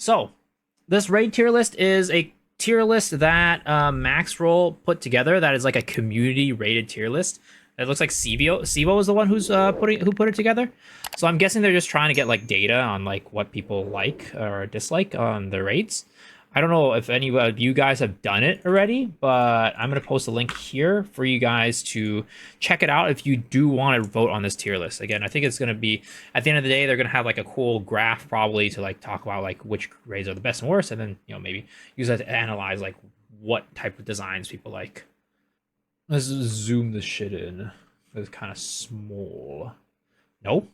So, this raid tier list is a tier list that Max Roll put together. That is like a community rated tier list. It looks like Sivo is the one who put it together. So I'm guessing they're just trying to get like data on like what people like or dislike on the raids. I don't know if any of you guys have done it already, but I'm going to post a link here for you guys to check it out if you do want to vote on this tier list. Again, I think it's going to be, at the end of the day, they're going to have like a cool graph probably to like talk about like which raids are the best and worst, and then, you know, maybe use that to analyze like what type of designs people like. Let's zoom this shit in. It's kind of small. Nope.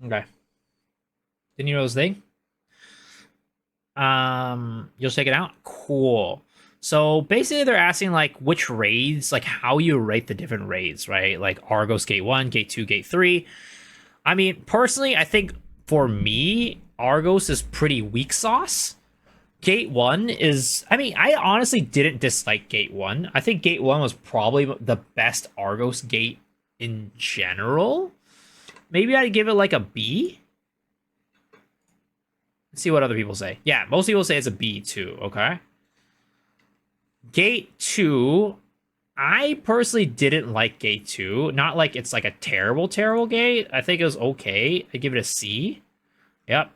Okay. Didn't you know this thing? You'll check it out. Cool. So basically they're asking like which raids, like how you rate the different raids, right? Like Argos gate 1, gate 2, gate 3. I mean, personally, I think for me, Argos is pretty weak sauce. Gate 1 is, I mean, I honestly didn't dislike gate 1. I think gate 1 was probably the best Argos gate in general. Maybe I'd give it like a B. Let's see what other people say. Yeah, most people say it's a B too, okay? Gate 2, I personally didn't like gate 2. Not like it's like a terrible, terrible gate. I think it was okay. I give it a C. Yep.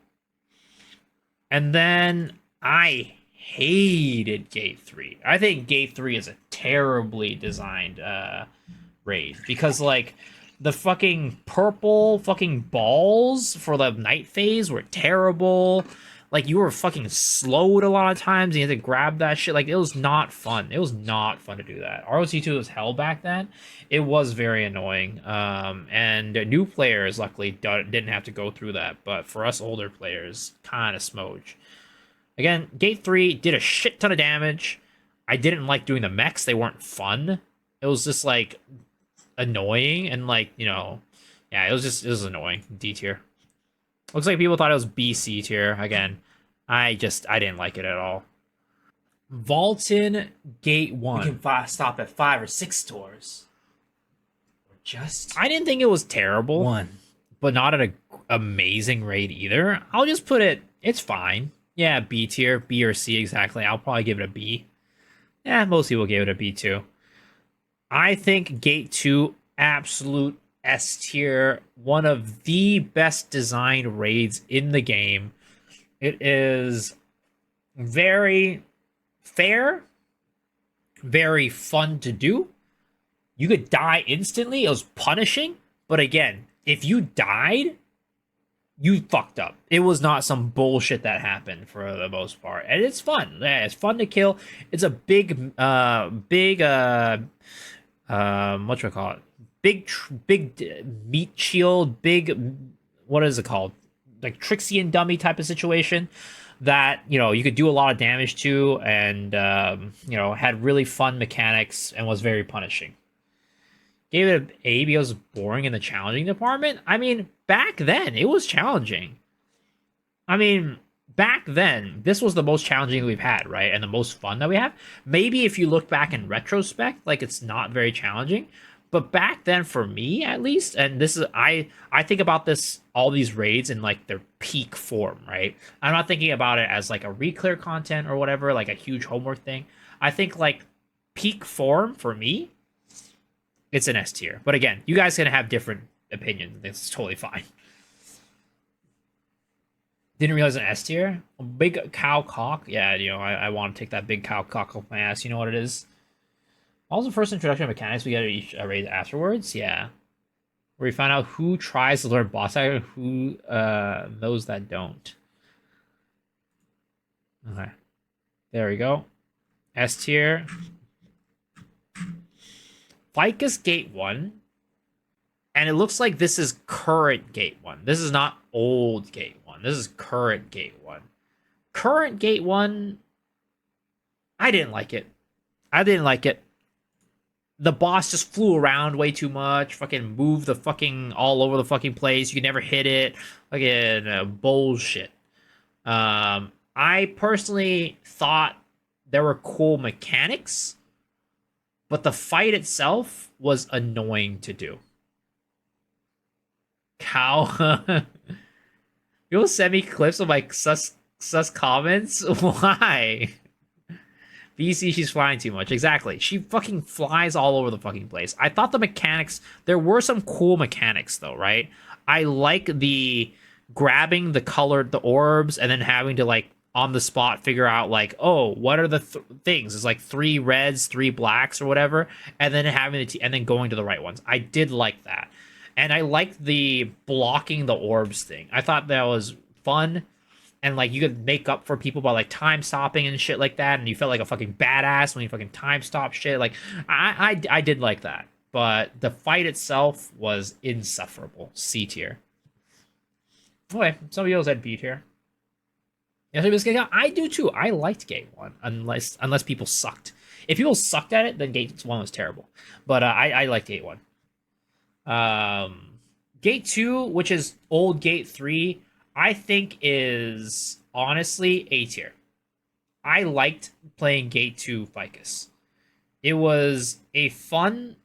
And then I hated gate 3. I think gate 3 is a terribly designed raid because like the fucking purple fucking balls for the night phase were terrible. Like you were fucking slowed a lot of times. And you had to grab that shit. Like it was not fun. It was not fun to do that. ROC2 was hell back then. It was very annoying. And new players luckily didn't have to go through that. But for us older players, kind of smooge. Again, gate 3 did a shit ton of damage. I didn't like doing the mechs. They weren't fun. It was just like annoying and like, you know, yeah, it was annoying. D tier. Looks like people thought it was BC tier. Again, I didn't like it at all. Valtan gate 1. We can stop at 5 or 6 tours. Or just I didn't think it was terrible. 1. But not an amazing raid either. I'll just put it, it's fine. Yeah, B tier, B or C exactly. I'll probably give it a B. Yeah, most people gave it a B too. I think Gate 2, absolute S tier. One of the best designed raids in the game. It is very fair, very fun to do. You could die instantly. It was punishing. But again, if you died, you fucked up. It was not some bullshit that happened for the most part. And it's fun. Yeah, it's fun to kill. It's a big what should I call it? Big meat shield, big, what is it called? Like Trixie and dummy type of situation that, you know, you could do a lot of damage to and, you know, had really fun mechanics and was very punishing. Gave it an A because it was boring in the challenging department. I mean, back then, it was challenging. I mean, back then, this was the most challenging we've had, right? And the most fun that we have. Maybe if you look back in retrospect, like, it's not very challenging. But back then, for me, at least, and this is, I think about this, all these raids in, like, their peak form, right? I'm not thinking about it as, like, a reclear content or whatever, like a huge homework thing. I think, like, peak form, for me, it's an S tier. But again, you guys can have different opinions. It's totally fine. Didn't realize an S tier. A big cow cock. Yeah, you know, I want to take that big cow cock off my ass. You know what it is? Also, first introduction of mechanics we get at each raid afterwards. Yeah. Where we find out who tries to learn boss action and who those that don't. Okay. There we go. S tier. Vykas Gate 1, and it looks like this is current Gate 1. This is not old Gate 1. This is current Gate 1. Current Gate 1, I didn't like it. I didn't like it. The boss just flew around way too much, fucking moved the fucking all over the fucking place. You could never hit it. Fucking bullshit. I personally thought there were cool mechanics, but the fight itself was annoying to do. Cow. You'll send me clips of like sus Sus comments? Why? BC, she's flying too much. Exactly. She fucking flies all over the fucking place. I thought the mechanics, there were some cool mechanics though, right? I like the grabbing the orbs and then having to like on the spot figure out like, oh, what are the things? It's like three reds, three blacks or whatever, and then having and then going to the right ones. I did like that. And I liked the blocking the orbs thing. I thought that was fun, and like you could make up for people by like time stopping and shit like that, and you felt like a fucking badass when you fucking time stop shit. Like I did like that, but the fight itself was insufferable. C tier. Okay, some people said B tier. Yeah, I do too. I liked Gate One, unless people sucked. If people sucked at it, then Gate One was terrible. But I liked Gate One. Gate 2, which is old Gate 3, I think is honestly A tier. I liked playing Gate 2 Vykas. It was a fun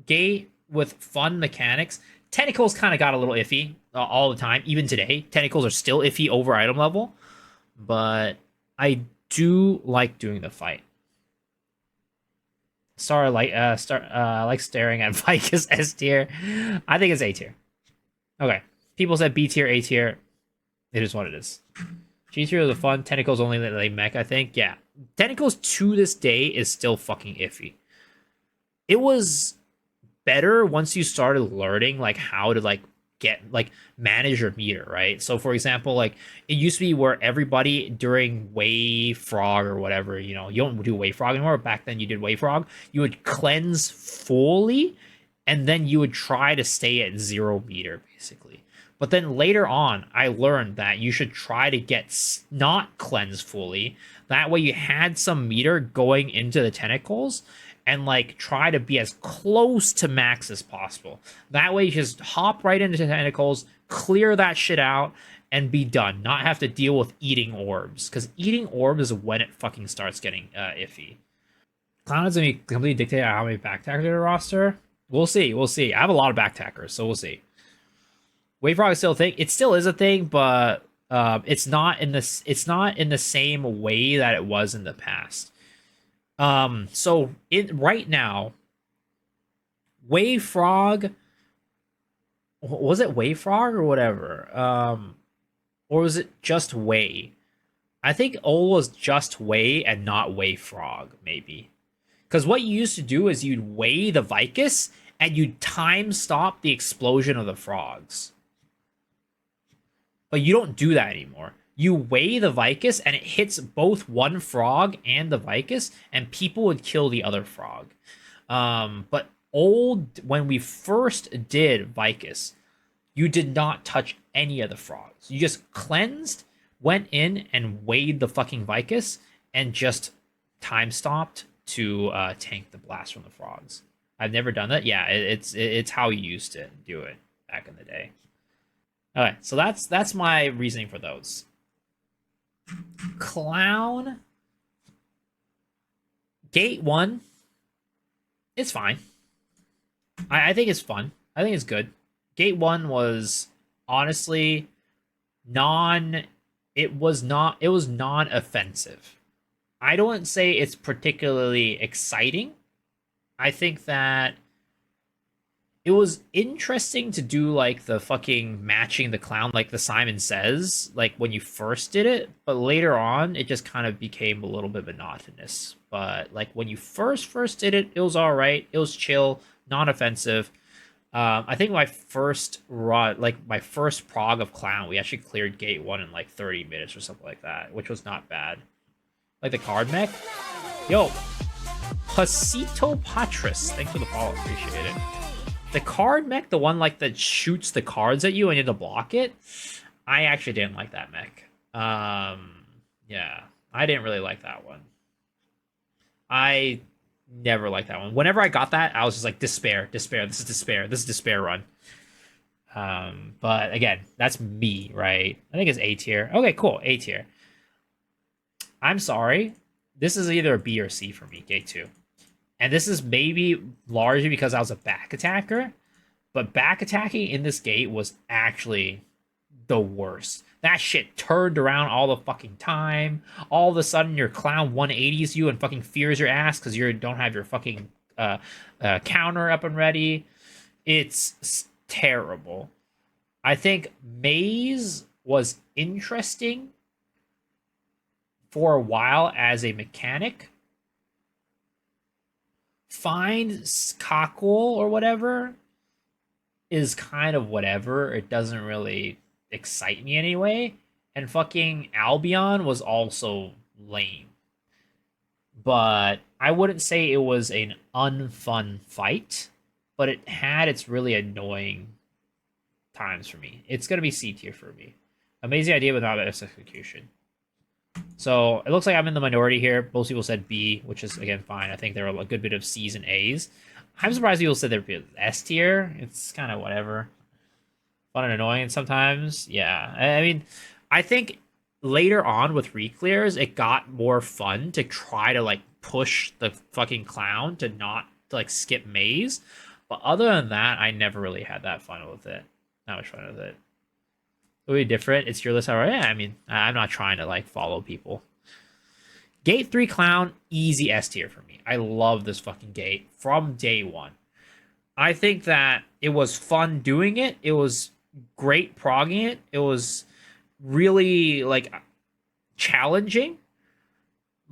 gate with fun mechanics. Tentacles kind of got a little iffy all the time, even today. Tentacles are still iffy over item level, but I do like doing the fight. Like staring at Vykas S tier. I think it's A tier. Okay. People said B tier, A tier. It is what it is. G tier is a fun. Tentacles only like mech, I think. Yeah. Tentacles to this day is still fucking iffy. It was better once you started learning like how to like get like manage your meter, right? So for example, like it used to be where everybody during wave frog or whatever, you know, you don't do wave frog anymore. Back then you did wave frog, you would cleanse fully and then you would try to stay at 0 meter basically. But then later on, I learned that you should try to get not cleanse fully. That way you had some meter going into the tentacles and like try to be as close to max as possible. That way you just hop right into the tentacles, clear that shit out, and be done. Not have to deal with eating orbs. Because eating orbs is when it fucking starts getting iffy. Clown is going to be completely dictated on how many backtackers to roster. We'll see. We'll see. I have a lot of backtackers, so we'll see. Wave Frog is still a thing. It still is a thing, but it's not in this. It's not in the same way that it was in the past. So right now, Wave Frog, was it Wave Frog or whatever? Or was it just Way? I think O was just Way and not Wave Frog, maybe. Because what you used to do is you'd weigh the Vykas and you'd time stop the explosion of the frogs. But you don't do that anymore. You weigh the Vykas and it hits both one frog and the Vykas, and people would kill the other frog. But when we first did Vykas, you did not touch any of the frogs. You just cleansed, went in and weighed the fucking Vykas, and just time stopped to tank the blast from the frogs. I've never done that. Yeah, it's how you used to do it back in the day. Okay, so that's my reasoning for those. Clown Gate 1, it's fine. I think it's fun. I think it's good. Gate 1 was honestly it was non-offensive. I don't say it's particularly exciting. I think that it was interesting to do like the fucking matching the clown like the Simon Says like when you first did it, but later on it just kind of became a little bit monotonous. But like when you first did it, it was all right. It was chill, non-offensive. I think my first run, like my first prog of clown, we actually cleared Gate 1 in like 30 minutes or something like that, which was not bad. Like the card mech. Yo, Pasito Patris, thanks for the follow, appreciate it. The card mech, the one like that shoots the cards at you and you have to block it, I actually didn't like that mech. Yeah, I didn't really like that one. I never liked that one. Whenever I got that, I was just like, despair. This is despair run. But again, that's me, right? I think it's A tier. Okay, cool, A tier. I'm sorry. This is either a B or C for me, Gate 2. And this is maybe largely because I was a back attacker, but back attacking in this gate was actually the worst. That shit turned around all the fucking time. All of a sudden, your clown 180s you and fucking fears your ass because you don't have your fucking counter up and ready. It's terrible. I think Maze was interesting for a while as a mechanic. Find Cockle or whatever is kind of whatever. It doesn't really excite me anyway. And fucking Albion was also lame. But I wouldn't say it was an unfun fight, but it had its really annoying times for me. It's gonna be C tier for me. Amazing idea, but not best execution. So it looks like I'm in the minority here. Most people said B, which is again fine. I think there are a good bit of C's and A's. I'm surprised people said they're S tier. It's kind of whatever. Fun and annoying sometimes. Yeah, I mean, I think later on with reclears, it got more fun to try to like push the fucking clown to not to, like skip maze. But other than that, I never really had that fun with it. Not much fun with it. It would be different. It's your list. All right. Yeah, I mean, I'm not trying to like follow people. Gate 3 clown, easy S tier for me. I love this fucking gate from day one. I think that it was fun doing it. It was great progging it. It was really like challenging,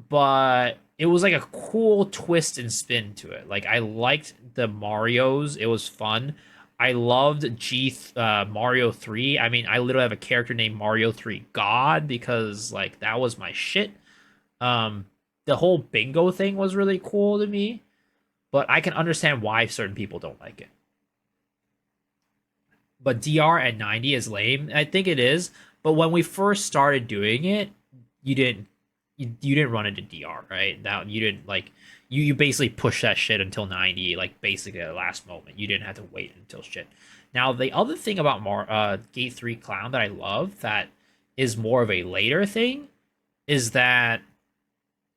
but it was like a cool twist and spin to it. Like I liked the Marios. It was fun. I loved Mario 3. I mean, I literally have a character named Mario 3 God because like that was my shit. The whole bingo thing was really cool to me, but I can understand why certain people don't like it. But DR at 90 is lame. I think it is, but when we first started doing it, you didn't run into DR, right? Now you didn't like you basically push that shit until 90, like basically at the last moment. You didn't have to wait until shit. Now the other thing about Gate 3 Clown that I love that is more of a later thing is that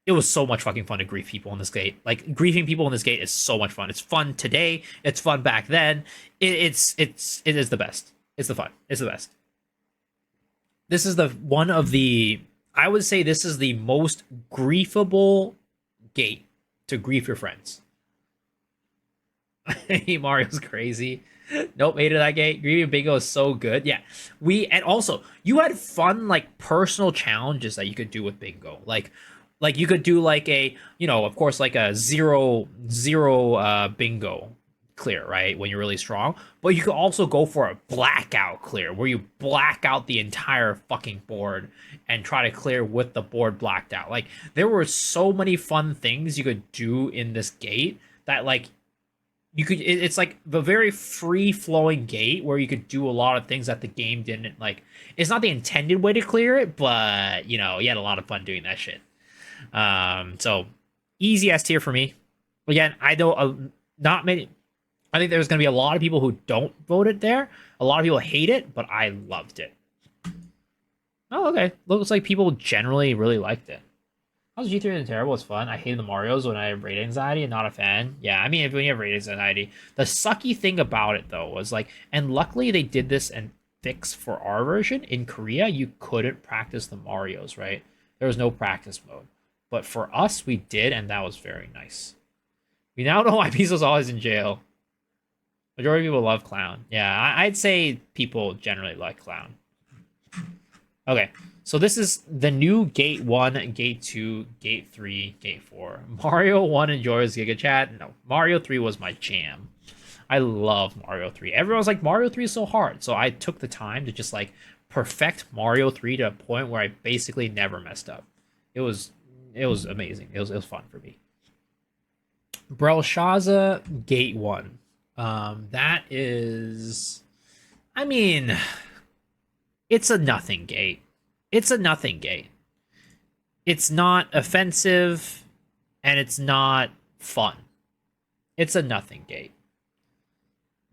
it was so much fucking fun to grief people in this gate. Like griefing people in this gate is so much fun. It's fun today. It's fun back then. It is the best. It's the fun. It's the best. This is the one of the I would say this is the most griefable gate to grief your friends. Hey, Mario's crazy. Nope, hated that gate. Grieving Bingo is so good. Yeah, and also you had fun like personal challenges that you could do with Bingo. Like you could do like a of course like a zero bingo clear, right, when you're really strong, but you could also go for a blackout clear where you black out the entire fucking board and try to clear with the board blacked out. Like there were so many fun things you could do in this gate that like it's like the very free flowing gate where you could do a lot of things that the game didn't like. It's not the intended way to clear it, but you had a lot of fun doing that shit. So easy S tier for me. Again, I know not many. I think there's going to be a lot of people who don't vote it there. A lot of people hate it, but I loved it. Oh, okay. Looks like people generally really liked it. How's G3 and terrible? It's fun. I hated the Marios when I have rate anxiety and not a fan. Yeah, I mean, when you have rate anxiety. The sucky thing about it, though, was like, and luckily they did this and fix for our version. In Korea, you couldn't practice the Marios, right? There was no practice mode. But for us, we did, and that was very nice. We now know why Miso's always in jail. Majority of people love Clown. Yeah, I'd say people generally like Clown. Okay, so this is the new Gate 1, Gate 2, Gate 3, Gate 4. Mario 1 enjoys Giga Chat. No, Mario 3 was my jam. I love Mario 3. Everyone's like, Mario 3 is so hard. So I took the time to just like perfect Mario 3 to a point where I basically never messed up. It was amazing. It was fun for me. Brelshaza Gate 1. That is, I mean, it's a nothing gate. It's a nothing gate. It's not offensive and it's not fun. It's a nothing gate.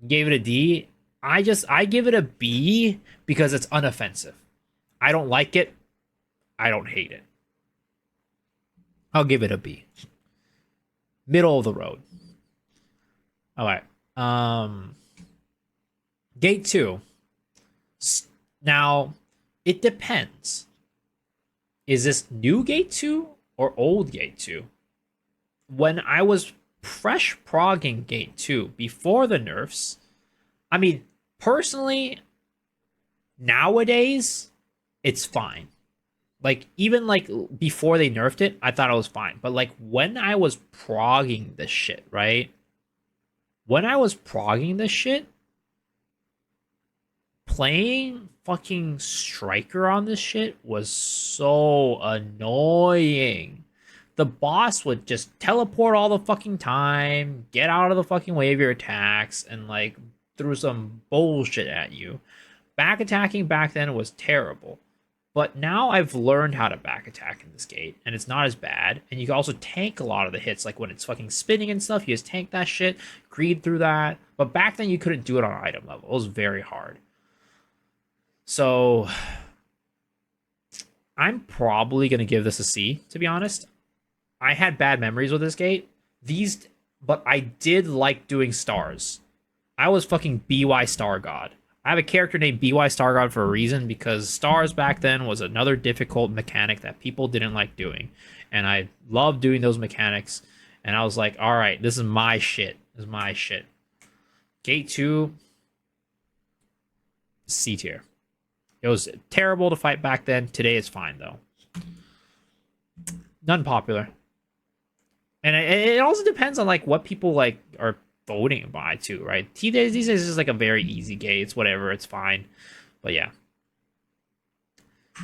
Gave it a D. I give it a B because it's unoffensive. I don't like it. I don't hate it. I'll give it a B. Middle of the road. All right. Gate 2. Now, It depends. Is this new Gate 2 or old Gate 2? When I was fresh progging Gate 2 before the nerfs, I mean, personally, nowadays, it's fine. Like, even like before they nerfed it, I thought it was fine. But like when I was progging this shit, right? When I was progging this shit, playing fucking Striker on this shit was so annoying. The boss would just teleport all the fucking time, get out of the fucking way of your attacks, and like threw some bullshit at you. Back attacking back then was terrible. But now I've learned how to back attack in this gate, and it's not as bad. And you can also tank a lot of the hits, like when it's fucking spinning and stuff, you just tank that shit, greed through that. But back then you couldn't do it on item level. It was very hard. So I'm probably gonna give this a C, to be honest. I had bad memories with this gate. But I did like doing stars. I was fucking BY Star God. I have a character named BY Star God for a reason, because stars back then was another difficult mechanic that people didn't like doing. And I loved doing those mechanics. And I was like, all right, this is my shit. This is my shit. Gate 2, C tier. It was terrible to fight back then. Today it's fine, though. None popular. And it also depends on like what people like are voting by too, right? These days it's just like a very easy gate. It's whatever, it's fine. But yeah.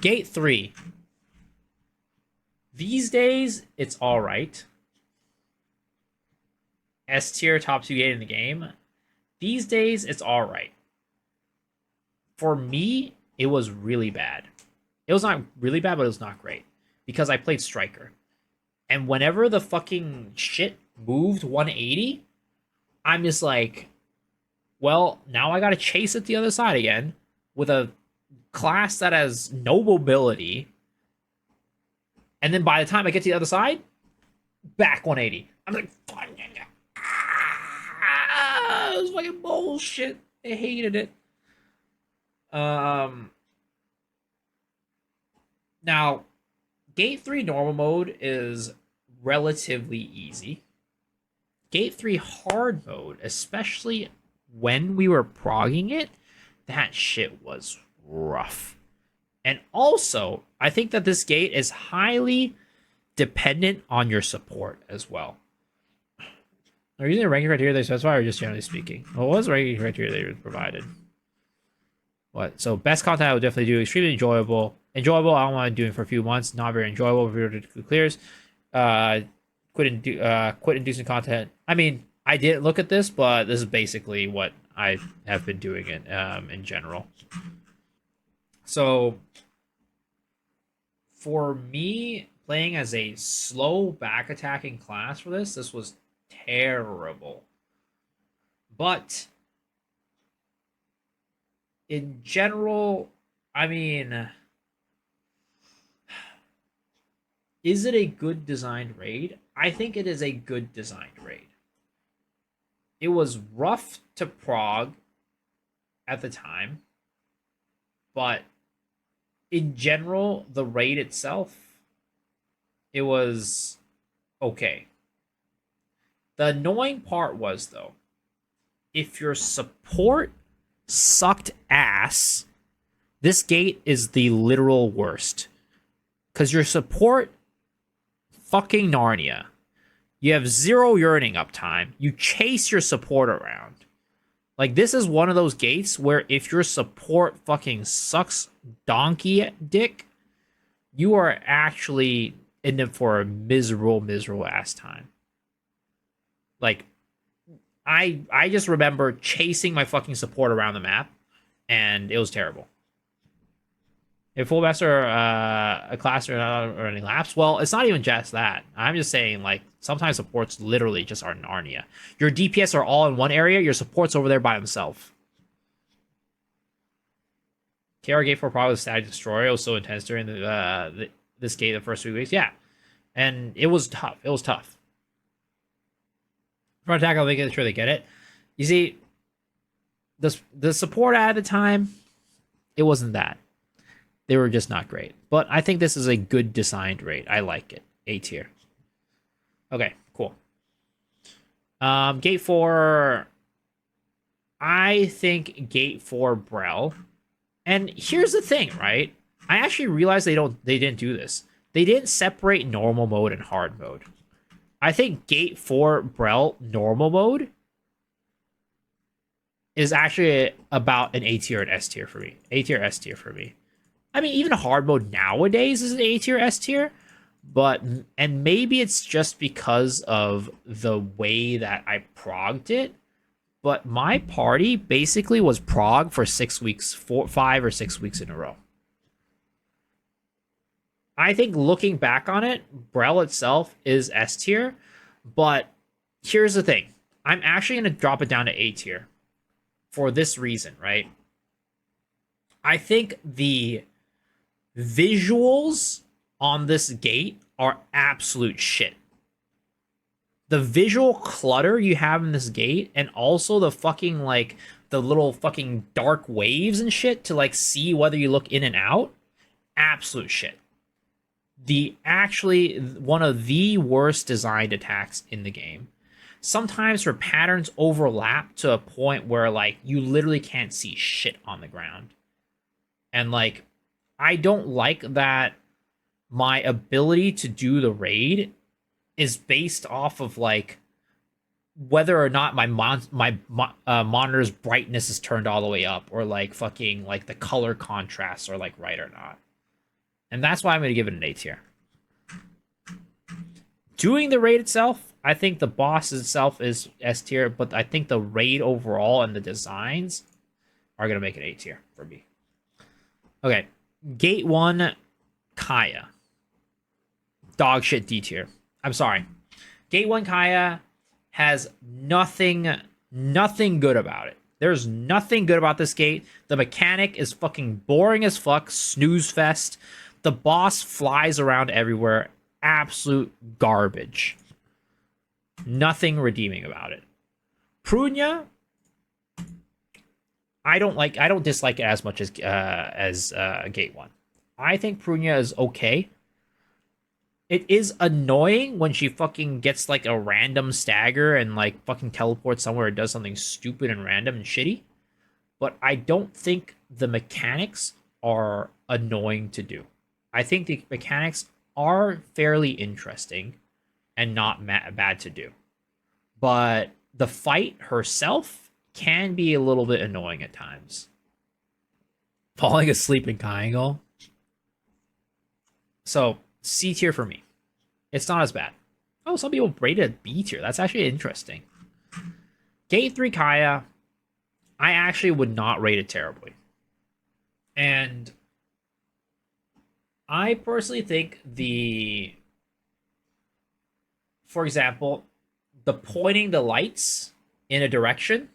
Gate 3. These days, it's alright. S tier, top 2 gate in the game. These days, it's alright. For me, it was really bad. It was not really bad, but it was not great. Because I played Striker. And whenever the fucking shit moved 180, I'm just like, well, now I gotta chase it the other side again with a class that has no mobility. And then by the time I get to the other side, back 180. I'm like, fuck. It was fucking bullshit. I hated it. Now, Gate 3 normal mode is relatively easy. Gate 3 hard mode, especially when we were progging it, that shit was rough. And also, I think that this gate is highly dependent on your support as well. Are you using the ranking criteria they specify, or just generally speaking? Well, what was the ranking criteria they provided? What? So best content I would definitely do. Extremely enjoyable. Enjoyable, I don't want to do it for a few months. Not very enjoyable. Clears. Quit inducing content. I mean, I didn't look at this, but this is basically what I have been doing it in general. So for me, playing as a slow back attacking class for this was terrible. But in general, I mean, is it a good designed raid? I think it is a good designed raid. It was rough to prog at the time, but in general, the raid itself, it was okay. The annoying part was, though, if your support sucked ass, this gate is the literal worst. Because your support, fucking Narnia. You have 0 yearning uptime. You chase your support around. Like, this is one of those gates where if your support fucking sucks donkey dick, you are actually in it for a miserable ass time. Like, I just remember chasing my fucking support around the map, and it was terrible. If full master a class or any laps, well, it's not even just that. I'm just saying, like, sometimes supports literally just are Narnia. Your DPS are all in one area, your support's over there by himself. KR gate for probably Static Destroyer was so intense during this gate the first 3 weeks. Yeah. And it was tough. It was tough. Front attack, I'll make sure they get it. You see, the support at the time, it wasn't that. They were just not great. But I think this is a good designed raid. I like it. A tier. Okay, cool. Gate 4. I think Gate 4 Brel. And here's the thing, right? I actually realized they didn't do this. They didn't separate normal mode and hard mode. I think Gate 4 Brel normal mode is actually about an A tier and S tier for me. A tier, S tier for me. I mean, even hard mode nowadays is an A tier, S tier. But, and maybe it's just because of the way that I progged it. But my party basically was prog for 6 weeks, 5 or 6 weeks in a row. I think looking back on it, Brel itself is S tier. But here's the thing. I'm actually going to drop it down to A tier. For this reason, right? I think the visuals on this gate are absolute shit. The visual clutter you have in this gate, and also the fucking, like, the little fucking dark waves and shit to, like, see whether you look in and out, absolute shit. Actually, one of the worst designed attacks in the game. Sometimes her patterns overlap to a point where, like, you literally can't see shit on the ground. And, like, I don't like that my ability to do the raid is based off of, like, whether or not my monitor's brightness is turned all the way up, or, like, fucking, like, the color contrasts are, like, right or not. And that's why I'm going to give it an A tier. Doing the raid itself, I think the boss itself is S tier, but I think the raid overall and the designs are going to make it A tier for me. Okay, Gate 1, Kaya. Dog shit D tier. I'm sorry. Gate 1 Kaya has nothing good about it. There's nothing good about this gate. The mechanic is fucking boring as fuck, snooze fest. The boss flies around everywhere. Absolute garbage. Nothing redeeming about it. Prunia, I don't dislike it as much as Gate 1. I think Prunia is okay. It is annoying when she fucking gets, like, a random stagger and, like, fucking teleports somewhere or does something stupid and random and shitty. But I don't think the mechanics are annoying to do. I think the mechanics are fairly interesting and not bad to do. But the fight herself can be a little bit annoying at times. Falling asleep in Kayangel. So, C tier for me. It's not as bad. Oh, some people rated B tier. That's actually interesting. Gate 3 Kaya, I actually would not rate it terribly. And I personally think for example, the pointing the lights in a direction.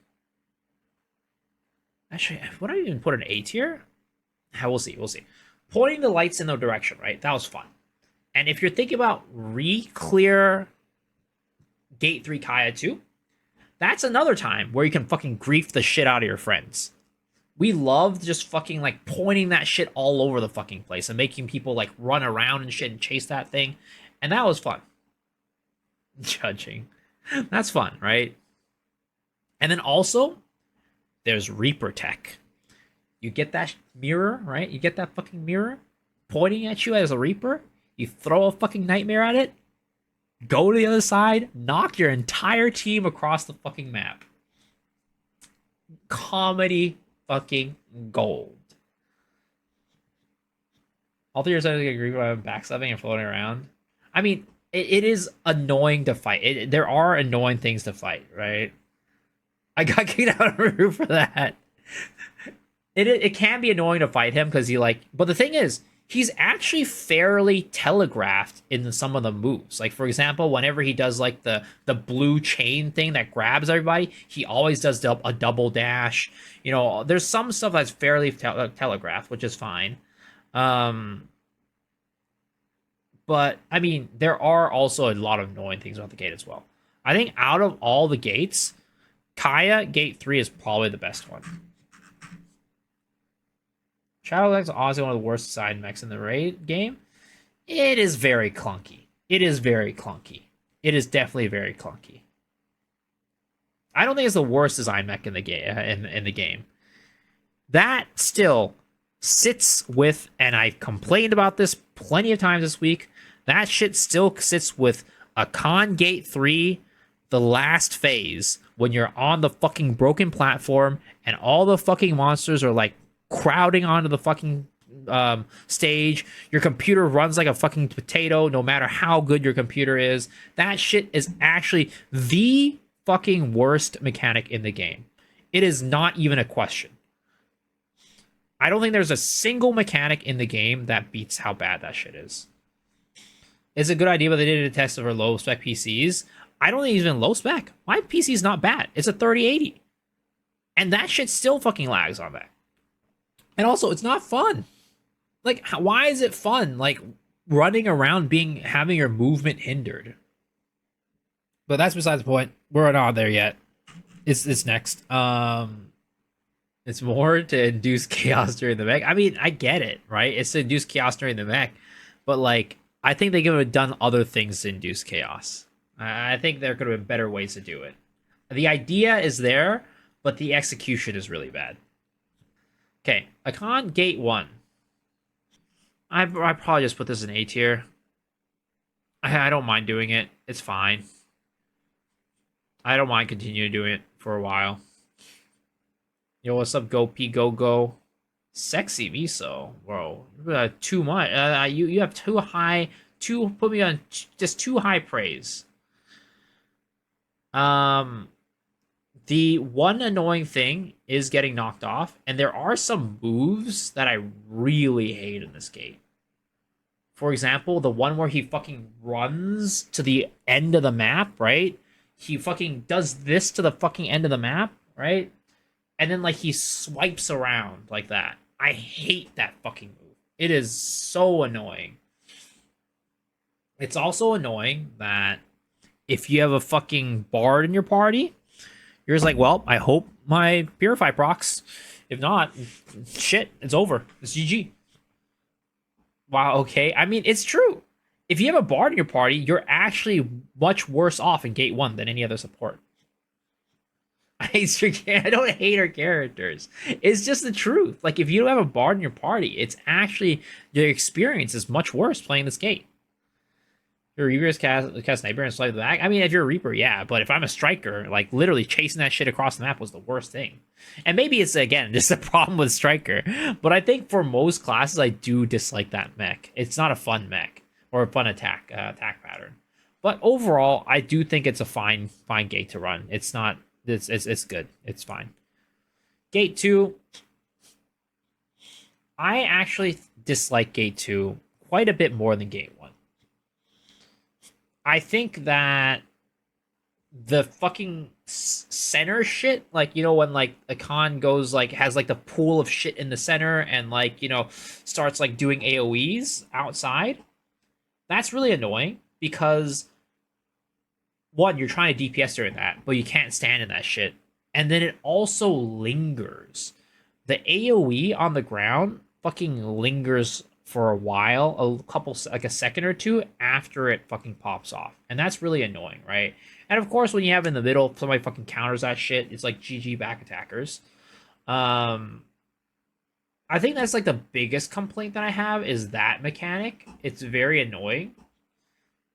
Actually, would I even put an A tier? We'll see. Pointing the lights in the direction, right? That was fun. And if you're thinking about re-clear Gate 3 Kaya 2, that's another time where you can fucking grief the shit out of your friends. We loved just fucking, like, pointing that shit all over the fucking place and making people, like, run around and shit and chase that thing. And that was fun. Judging. That's fun, right? And then also, there's Reaper tech. You get that mirror, right? You get that fucking mirror pointing at you as a Reaper. You throw a fucking nightmare at it. Go to the other side. Knock your entire team across the fucking map. Comedy fucking gold. All 3 years I agree with backstabbing and floating around. I mean, it is annoying to fight. There are annoying things to fight, right? I got kicked out of the room for that. It can be annoying to fight him because but the thing is, he's actually fairly telegraphed in some of the moves. Like, for example, whenever he does, like, the blue chain thing that grabs everybody, he always does a double dash. You know, there's some stuff that's fairly telegraphed, which is fine. But, I mean, there are also a lot of annoying things about the gate as well. I think out of all the gates, Kaya Gate 3 is probably the best one. Shadow Mech is honestly one of the worst side mechs in the raid game. It is very clunky. It is very clunky. It is definitely very clunky. I don't think it's the worst design mech in the game. In the game, that still sits with, and I've complained about this plenty of times this week. That shit still sits with Akkan Gate 3, the last phase, when you're on the fucking broken platform and all the fucking monsters are like crowding onto the fucking stage. Your computer runs like a fucking potato, no matter how good your computer is. That shit is actually the fucking worst mechanic in the game. It is not even a question. I don't think there's a single mechanic in the game that beats how bad that shit is. It's a good idea, but they did a test over low spec PCs. I don't think it's even low spec. My PC is not bad. It's a 3080. And that shit still fucking lags on that. And also, it's not fun. Like, why is it fun? Like, running around having your movement hindered. But that's besides the point. We're not there yet. It's next. It's more to induce chaos during the mech. I mean, I get it, right? It's to induce chaos during the mech. But, like, I think they could have done other things to induce chaos. I think there could have been better ways to do it. The idea is there, but the execution is really bad. Okay, Akkan Gate 1. I probably just put this in A tier. I don't mind doing it. It's fine. I don't mind continuing doing it for a while. Yo, what's up, Go P Go Go? Sexy Miso, bro. Too much. You have too high. Put me on just too high praise. The one annoying thing is getting knocked off, and there are some moves that I really hate in this gate. For example, the one where he fucking runs to the end of the map, right? He fucking does this to the fucking end of the map, right? And then, like, he swipes around like that. I hate that fucking move. It is so annoying. It's also annoying that if you have a fucking bard in your party, you're just like, well, I hope my Purify procs. If not, shit, it's over. It's GG. Wow, okay. I mean, it's true. If you have a bard in your party, you're actually much worse off in Gate 1 than any other support. I don't hate our characters. It's just the truth. Like, if you don't have a bard in your party, it's actually, your experience is much worse playing this gate. Your Reaper's cast Sniper and slide back. I mean, if you're a Reaper, yeah, but if I'm a Striker, like, literally chasing that shit across the map was the worst thing. And maybe it's, again, just a problem with Striker, but I think for most classes, I do dislike that mech. It's not a fun mech, or a fun attack pattern. But overall, I do think it's a fine gate to run. It's not, it's good. It's fine. Gate 2, I actually dislike Gate 2 quite a bit more than Gate 1. I think that the fucking center shit, like, you know, when, like, a con goes, like, has, like, the pool of shit in the center and, like, you know, starts, like, doing AoEs outside, that's really annoying because, one, you're trying to DPS during that, but you can't stand in that shit. And then it also lingers. The AoE on the ground fucking lingers for a while, a couple, like a second or two after it fucking pops off. And that's really annoying, right? And of course, when you have in the middle, somebody fucking counters that shit, it's like GG back attackers. I think that's like the biggest complaint that I have is that mechanic. It's very annoying.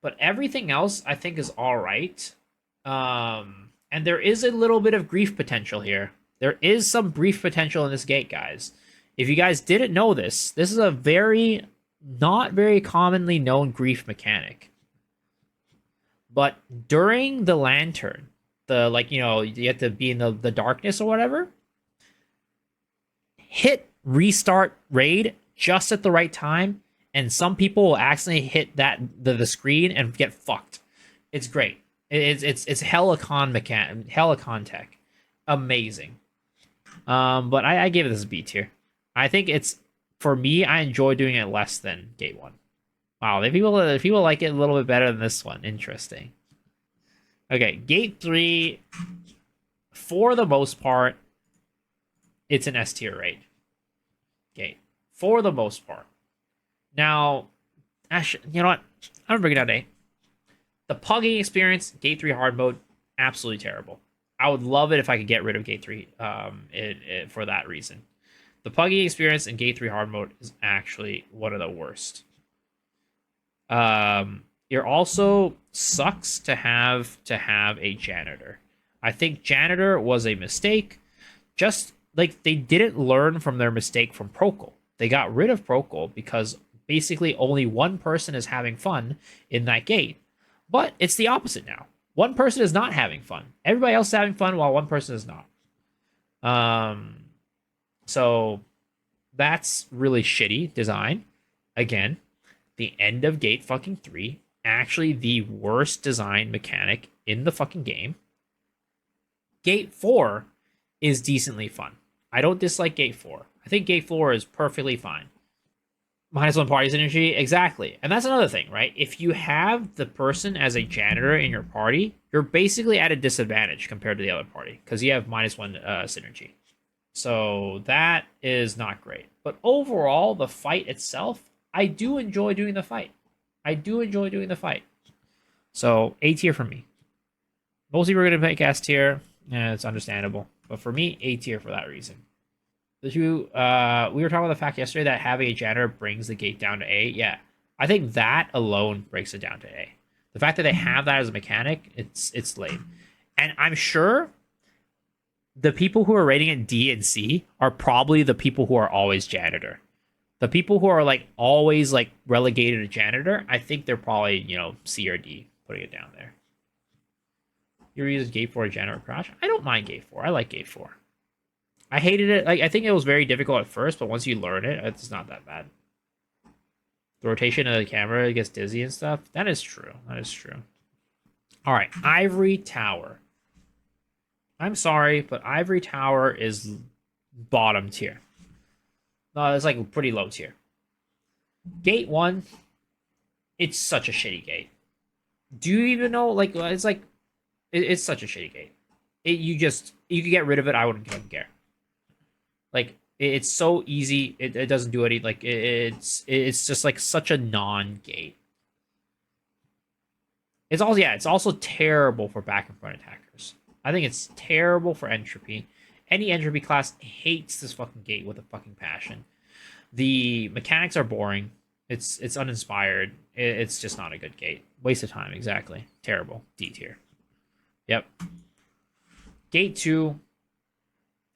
But everything else I think is all right. And there is a little bit of grief potential here. There is some grief potential in this gate, guys. If you guys didn't know this is a not very commonly known grief mechanic. But during the lantern, like, you know, you have to be in the darkness or whatever, hit restart raid just at the right time, and some people will accidentally hit the screen and get fucked. It's great. It's Helicon tech. Amazing. But I gave it this B tier. I think it's, for me, I enjoy doing it less than Gate 1. Wow, if people like it a little bit better than this one. Interesting. Okay, Gate 3, for the most part, it's an S tier raid. Okay. for the most part. Now, actually, you know what? I'm gonna bring it down to 8. The pugging experience, Gate 3 hard mode, absolutely terrible. I would love it if I could get rid of Gate 3 for that reason. The pugging experience in Gate 3 hard mode is actually one of the worst. It also sucks to have a janitor. I think janitor was a mistake. Just like they didn't learn from their mistake from Procol. They got rid of Procol because basically only one person is having fun in that gate. But it's the opposite now. One person is not having fun. Everybody else is having fun while one person is not. So that's really shitty design. Again, the end of Gate fucking 3, actually the worst design mechanic in the fucking game. Gate 4 is decently fun. I don't dislike Gate 4. I think Gate 4 is perfectly fine. -1 party synergy, exactly. And that's another thing, right? If you have the person as a janitor in your party, you're basically at a disadvantage compared to the other party because you have -1 synergy. So that is not great. But overall, the fight itself, I do enjoy doing the fight. So A tier for me. Mostly we're going to make S tier. Yeah, it's understandable. But for me, A tier for that reason. We were talking about the fact yesterday that having a janitor brings the gate down to A. Yeah, I think that alone breaks it down to A. The fact that they have that as a mechanic, it's lame. And I'm sure the people who are rating it D and C are probably the people who are always janitor. The people who are like always like relegated to janitor, I think they're probably, C or D, putting it down there. You use Gate 4 janitor crash? I don't mind Gate 4. I like Gate 4. I hated it. Like I think it was very difficult at first, but once you learn it, it's not that bad. The rotation of the camera gets dizzy and stuff. That is true. All right, Ivory Tower. I'm sorry, but Ivory Tower is bottom tier. No, it's like pretty low tier. Gate 1, it's such a shitty gate. Do you even know? Like, it's such a shitty gate. You could get rid of it. I wouldn't fucking care. Like, it's so easy. It doesn't do any. Like, it's just like such a non-gate. It's also terrible for back and front attackers. I think it's terrible for entropy. Any entropy class hates this fucking gate with a fucking passion. The mechanics are boring. It's uninspired. It's just not a good gate. Waste of time, exactly. Terrible. D tier. Yep. Gate 2.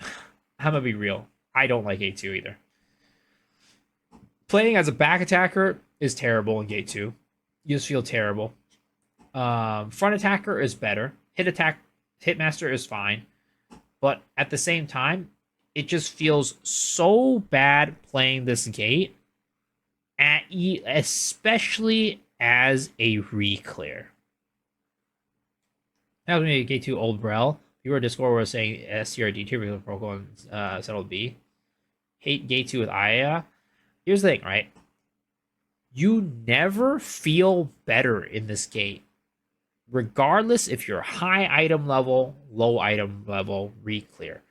I'm gonna be real. I don't like Gate 2 either. Playing as a back attacker is terrible in Gate 2. You just feel terrible. Front attacker is better. Hitmaster is fine. But at the same time, it just feels so bad playing this gate, especially as a re-clear. That was maybe Gate 2 Old Brel. You were Discord were saying S tier or D tier because Procol and settled B. Hate Gate 2 with Aya. Here's the thing, right? You never feel better in this gate. Regardless if you're high item level, low item level, re-clear.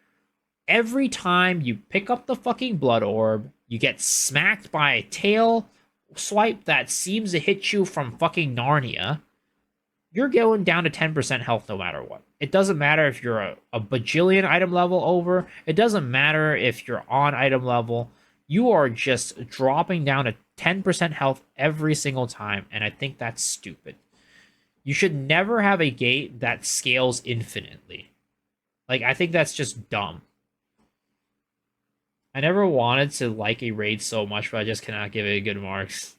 Every time you pick up the fucking blood orb, you get smacked by a tail swipe that seems to hit you from fucking Narnia. You're going down to 10% health no matter what. It doesn't matter if you're a bajillion item level over. It doesn't matter if you're on item level. You are just dropping down to 10% health every single time, and I think that's stupid. You should never have a gate that scales infinitely. Like, I think that's just dumb. I never wanted to like a raid so much, but I just cannot give it good marks.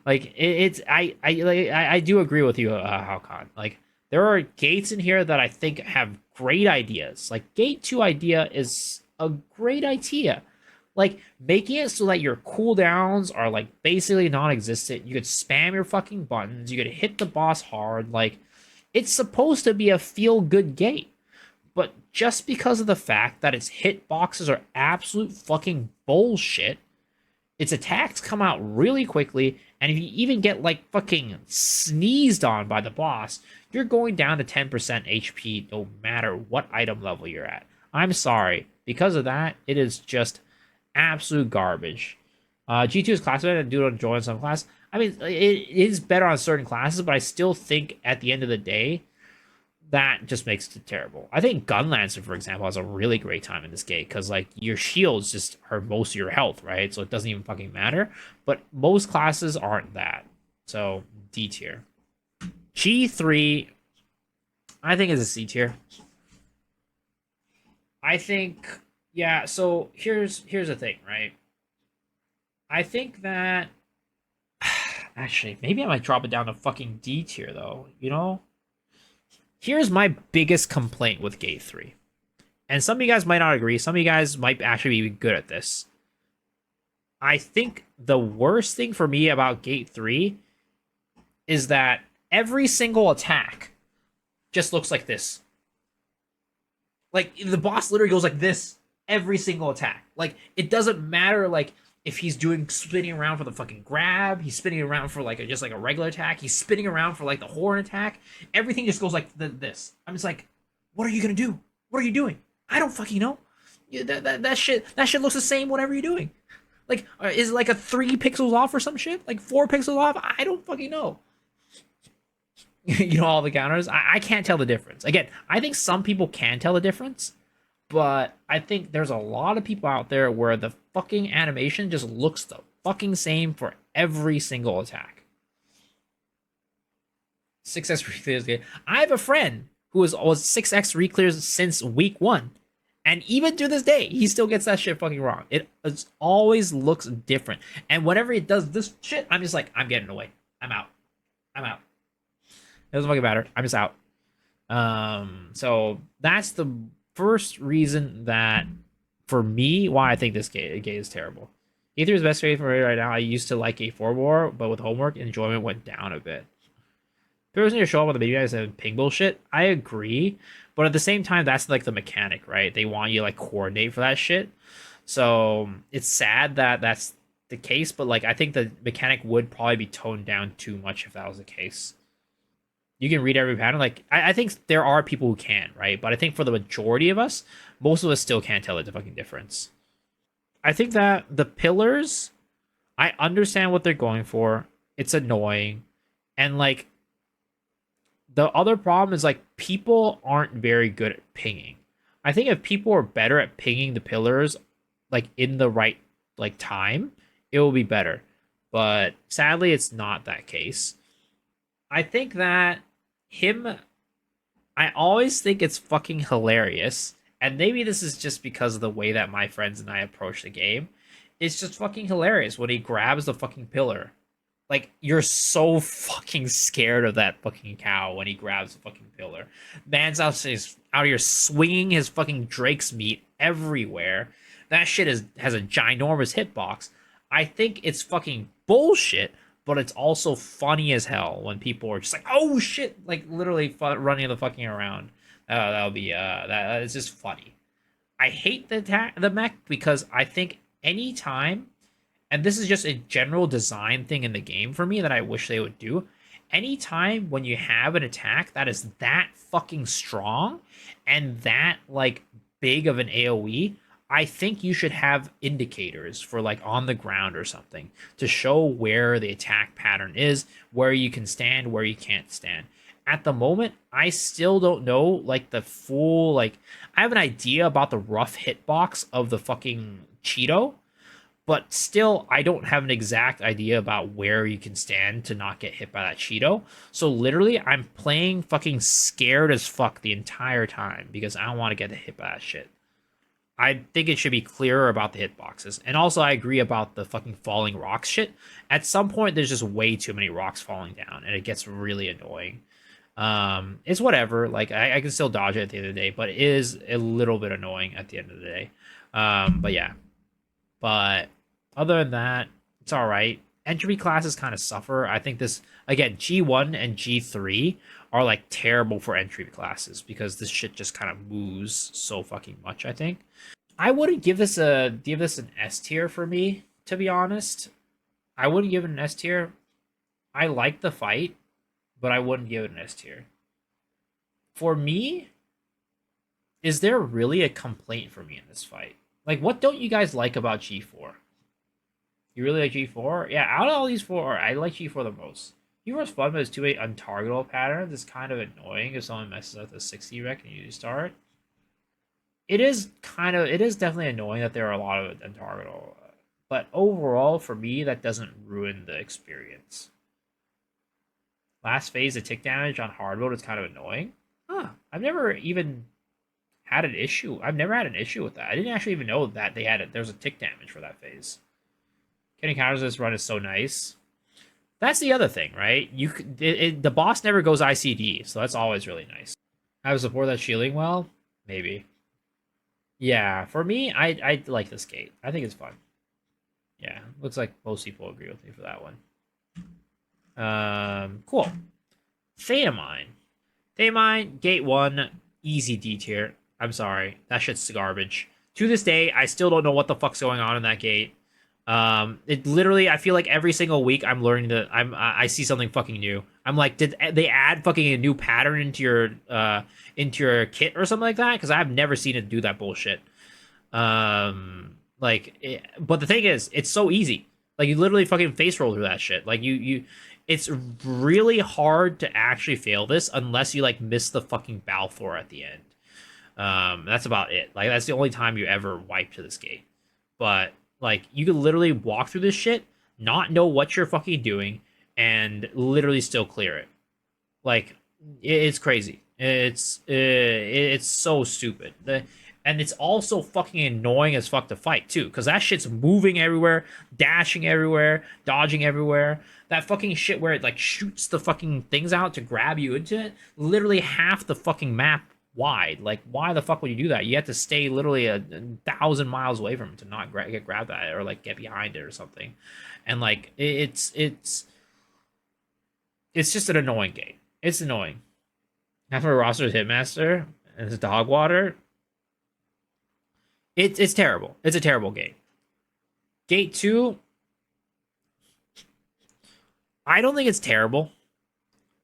Like, I do agree with you, Akkan. Like, there are gates in here that I think have great ideas. Like, Gate 2 idea is a great idea. Like, making it so that your cooldowns are, like, basically non-existent. You could spam your fucking buttons. You could hit the boss hard. Like, it's supposed to be a feel-good gate. But just because of the fact that its hitboxes are absolute fucking bullshit, its attacks come out really quickly, and if you even get, like, fucking sneezed on by the boss, you're going down to 10% HP no matter what item level you're at. I'm sorry. Because of that, it is just absolute garbage. G2 is classified and do enjoy on some class. I mean, it is better on certain classes, but I still think at the end of the day, that just makes it terrible. I think Gunlancer, for example, has a really great time in this game because like your shields just are most of your health, right? So it doesn't even fucking matter. But most classes aren't that. So D tier. G3, I think is a C tier. I think yeah, so here's the thing, right? I think that actually maybe I might drop it down to fucking D tier though, you know? Here's my biggest complaint with Gate 3. And some of you guys might not agree. Some of you guys might actually be good at this. I think the worst thing for me about Gate 3 is that every single attack just looks like this. Like the boss literally goes like this every single attack. Like it doesn't matter like if he's doing spinning around for the fucking grab, he's spinning around for like just like a regular attack, he's spinning around for like the horn attack. Everything just goes like this. I'm just like, what are you gonna do? What are you doing? I don't fucking know. That shit looks the same whatever you're doing. Like is it like a 3 pixels off or some shit? Like 4 pixels off? I don't fucking know. You know all the counters. I can't tell the difference. Again, I think some people can tell the difference, but I think there's a lot of people out there where the fucking animation just looks the fucking same for every single attack. 6x reclears. I have a friend who was 6x reclears since week 1. And even to this day, he still gets that shit fucking wrong. It always looks different. And whenever it does this shit, I'm just like, I'm getting away. I'm out. I'm out. It doesn't fucking matter. I'm just out. So that's the first reason that for me why I think this game is terrible. Ether is best game for me right now. I used to like A4 War, but with homework, enjoyment went down a bit. People need to show up on the video guys and ping bullshit. I agree, but at the same time, that's like the mechanic, right? They want you to like coordinate for that shit. So it's sad that that's the case, but like I think the mechanic would probably be toned down too much if that was the case. You can read every pattern. Like I think there are people who can, right? But I think for the majority of us, most of us still can't tell the fucking difference. I think that the pillars, I understand what they're going for. It's annoying, and like the other problem is like people aren't very good at pinging. I think if people are better at pinging the pillars, like in the right like time, it will be better. But sadly, it's not that case. I think that him, I always think it's fucking hilarious. And maybe this is just because of the way that my friends and I approach the game. It's just fucking hilarious when he grabs the fucking pillar. Like, you're so fucking scared of that fucking cow when he grabs the fucking pillar. Man's out here swinging his fucking Drake's meat everywhere. That shit has a ginormous hitbox. I think it's fucking bullshit, but it's also funny as hell when people are just like, "Oh shit!" Like literally running the fucking around. That'll be that is just funny. I hate the mech because I think anytime, and this is just a general design thing in the game for me that I wish they would do. Anytime when you have an attack that is that fucking strong and that like big of an AoE, I think you should have indicators for like on the ground or something to show where the attack pattern is, where you can stand, where you can't stand. At the moment, I still don't know like the full like I have an idea about the rough hitbox of the fucking Cheeto, but still I don't have an exact idea about where you can stand to not get hit by that Cheeto. So literally I'm playing fucking scared as fuck the entire time because I don't want to get hit by that shit. I think it should be clearer about the hitboxes. And also I agree about the fucking falling rocks shit. At some point there's just way too many rocks falling down and it gets really annoying. It's whatever. Like I can still dodge it at the end of the day, but it is a little bit annoying at the end of the day. But yeah. But other than that, it's all right. Entry classes kind of suffer. I think this again, G1 and G3 are like terrible for entry classes because this shit just kind of moves so fucking much, I think. I wouldn't give this an S tier for me, to be honest. I wouldn't give it an S tier. I like the fight, but I wouldn't give it an S tier. For me, is there really a complaint for me in this fight? Like, what don't you guys like about G4? You really like G4? Yeah, out of all these four, I like G4 the most. G4 is fun, but it's 2-8 untargetable patterns. It's kind of annoying if someone messes up the 60 rec and you start. It is definitely annoying that there are a lot of untargetable. But overall, for me, that doesn't ruin the experience. Last phase, the tick damage on hard mode is kind of annoying. Huh. I've never even had an issue. I've never had an issue with that. I didn't actually even know that they had it. There's a tick damage for that phase. Getting counters this run is so nice. That's the other thing, right? The boss never goes ICD, so that's always really nice. I would support that shielding well, maybe. Yeah, for me, I like this gate. I think it's fun. Yeah, looks like most people agree with me for that one. Cool. Thaemine. Thaemine, gate 1, easy D tier. I'm sorry, that shit's garbage. To this day, I still don't know what the fuck's going on in that gate. It literally, I feel like every single week I'm learning that I see something fucking new. I'm like, did they add fucking a new pattern into your kit or something like that? Because I've never seen it do that bullshit. But the thing is, it's so easy. Like you literally fucking face roll through that shit. Like it's really hard to actually fail this unless you like miss the fucking Balfour at the end. That's about it. Like that's the only time you ever wipe to this gate. But like you could literally walk through this shit, not know what you're fucking doing, and literally still clear it. Like it's crazy. It's so stupid. And it's also fucking annoying as fuck to fight too, because that shit's moving everywhere, dashing everywhere, dodging everywhere. That fucking shit where it like shoots the fucking things out to grab you into it, literally half the fucking map wide. Like, why the fuck would you do that? You have to stay literally a 1,000 miles away from it to not get grabbed at it or like get behind it or something. And like it's just an annoying game. It's annoying. Half of a roster is Hitmaster and it's dog water. It's terrible. It's a terrible game. Gate 2, I don't think it's terrible.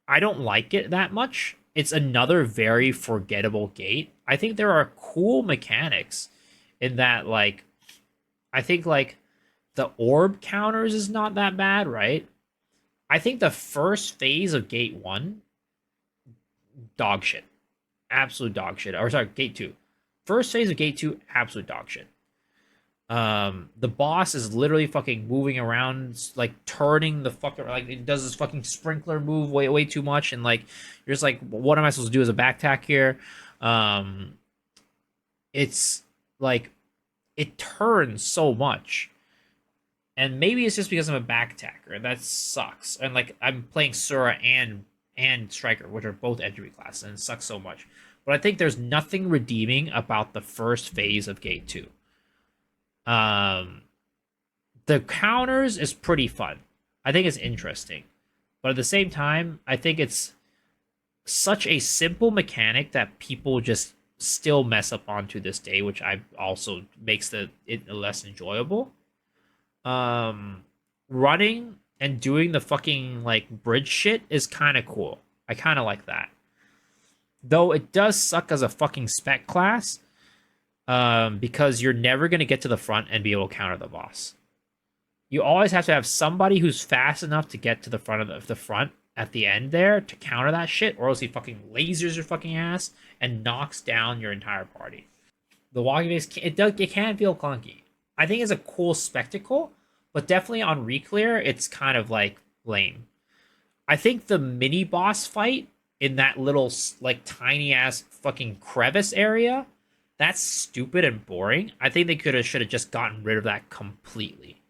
I don't like it that much. It's another very forgettable gate. I think there are cool mechanics in that, like, I think, like, the orb counters is not that bad, right? I think the first phase of Gate 1, dog shit. Absolute dog shit. Or, sorry, Gate 2. First phase of Gate 2, absolute dog shit. The boss is literally fucking moving around, like turning the fuck, like it does this fucking sprinkler move way too much, and like you're just like, what am I supposed to do as a backtack here? It's like it turns so much, and maybe it's just because I'm a backtacker. That sucks, and like I'm playing Sura and Striker, which are both entry classes, and it sucks so much. But I think there's nothing redeeming about the first phase of Gate 2. The counters is pretty fun. I think it's interesting. But at the same time, I think it's such a simple mechanic that people just still mess up on to this day, which I also makes it less enjoyable. Running and doing the fucking like bridge shit is kind of cool. I kind of like that. Though it does suck as a fucking spec class, because you're never going to get to the front and be able to counter the boss. You always have to have somebody who's fast enough to get to the front of the front at the end there to counter that shit, or else he fucking lasers your fucking ass and knocks down your entire party. The walking base, it can feel clunky. I think it's a cool spectacle, but definitely on reclear, it's kind of like lame. I think the mini boss fight in that little like tiny ass fucking crevice area, that's stupid and boring. I think they should have just gotten rid of that completely.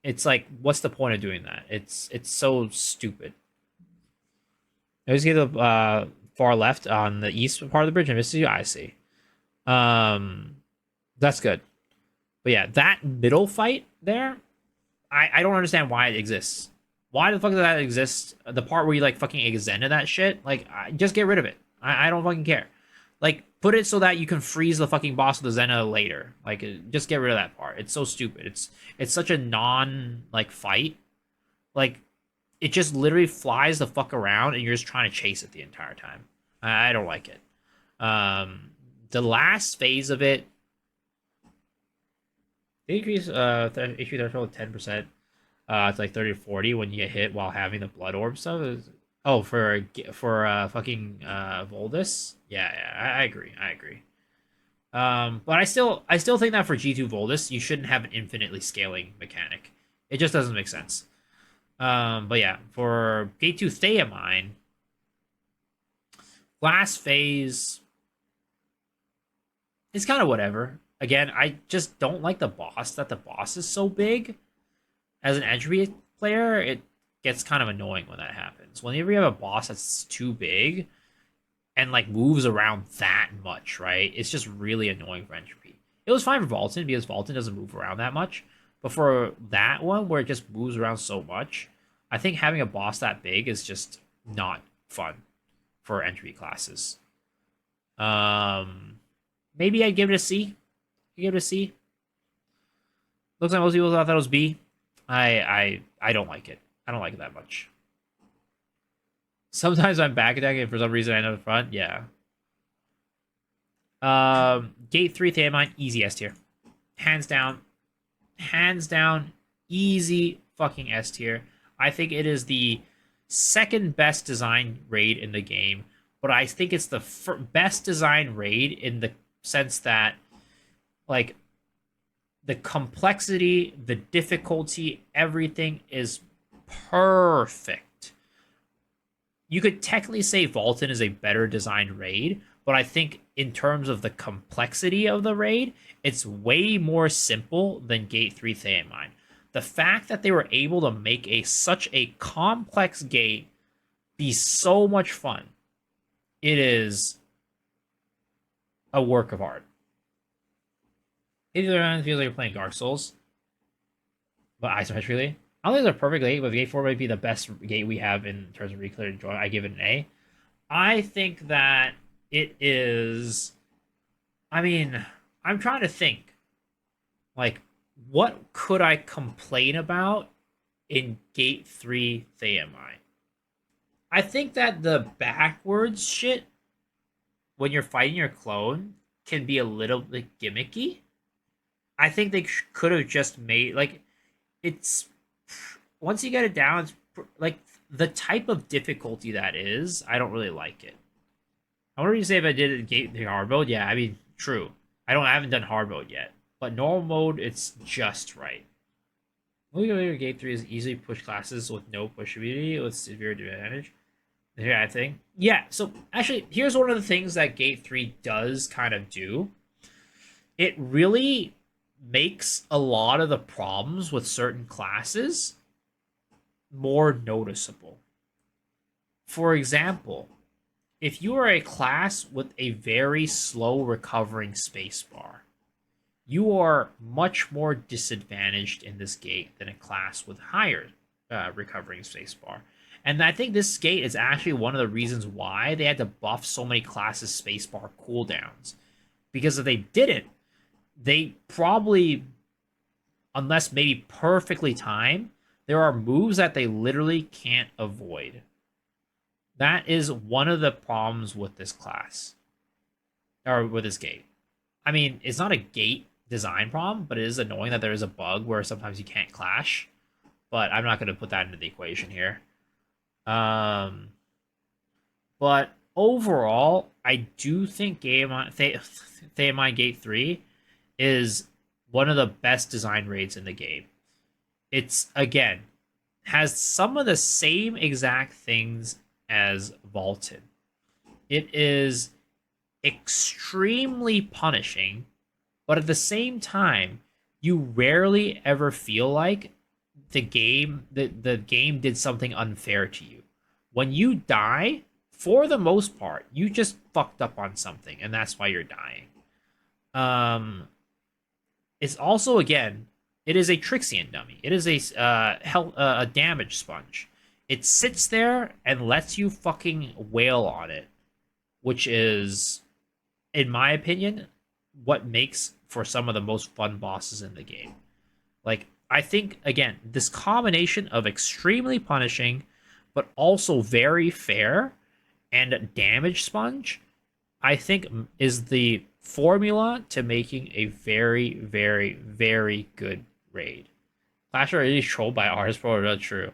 It's like, what's the point of doing that? It's so stupid. I just get the far left on the east part of the bridge. I miss you. I see. That's good. But yeah, that middle fight there, I don't understand why it exists. Why the fuck does that exist? The part where you like fucking extended that shit, like just get rid of it. I don't fucking care. Like, put it so that you can freeze the fucking boss with the Zena later. Like, just get rid of that part. It's so stupid. It's such a like fight. Like, it just literally flies the fuck around, and you're just trying to chase it the entire time. I don't like it. The last phase of it They increase HP threshold 10%. It's like 30 to 40 when you get hit while having the blood orb stuff. Oh, for fucking Voldus. Yeah, I agree. I agree. But I still think that for G2 Voldus, you shouldn't have an infinitely scaling mechanic. It just doesn't make sense. But yeah, for Gate 2 Thaemine, Glass Phase is kind of whatever. Again, I just don't like the boss, that the boss is so big. As an entry player, it gets kind of annoying when that happens. Whenever you have a boss that's too big and like moves around that much, right? It's just really annoying for entropy. It was fine for Valtan because Valtan doesn't move around that much. But for that one where it just moves around so much, I think having a boss that big is just not fun for entropy classes. Maybe I'd give it a C. Give it a C. Looks like most people thought that was B. I don't like it. I don't like it that much. Sometimes I'm back attacking for some reason I know the front. Yeah. Gate 3 Thaemine, easy S tier. Hands down. Hands down. Easy fucking S tier. I think it is the second best design raid in the game, but I think it's the best design raid in the sense that, like, the complexity, the difficulty, everything is perfect. You could technically say Valtan is a better designed raid, but I think in terms of the complexity of the raid, it's way more simple than Gate 3 Thaemine. The fact that they were able to make such a complex gate be so much fun, it is a work of art. Either end feels like you're playing Dark Souls, but isometrically, I don't think it's a perfect gate, but Gate 4 might be the best gate we have in terms of reclear and joy. I give it an A. I think that it is. I mean, I'm trying to think. Like, what could I complain about in Gate 3 Thaemine? I think that the backwards shit when you're fighting your clone can be a little bit gimmicky. I think they could have just made, like, it's, once you get it down, it's like the type of difficulty that is, I don't really like it. I wonder if you say if I did it in Gate the hard mode. Yeah, I mean, true. I haven't done hard mode yet, but normal mode, it's just right. Moving over Gate 3 is easily push classes with no push ability with severe advantage. Here, I think. Yeah, so actually, here's one of the things that Gate 3 does kind of do. It really makes a lot of the problems with certain classes more noticeable. For example, if you are a class with a very slow recovering spacebar, you are much more disadvantaged in this gate than a class with higher recovering spacebar. And I think this gate is actually one of the reasons why they had to buff so many classes' spacebar cooldowns. Because if they didn't, they probably, unless maybe perfectly timed, there are moves that they literally can't avoid. That is one of the problems with this class, or with this gate. I mean, it's not a gate design problem, but it is annoying that there is a bug where sometimes you can't clash. But I'm not going to put that into the equation here. But overall, I do think Thaemine Gate 3 is one of the best design raids in the game. It's, again, has some of the same exact things as Valtan. It is extremely punishing, but at the same time, you rarely ever feel like the game did something unfair to you. When you die, for the most part, you just fucked up on something, and that's why you're dying. It's also, again, it is a Trixian dummy. It is a damage sponge. It sits there and lets you fucking wail on it, which is, in my opinion, what makes for some of the most fun bosses in the game. Like, I think, again, this combination of extremely punishing, but also very fair, and damage sponge, I think is the formula to making a very, very, very good raid. Clash are really trolled by artists, probably not true.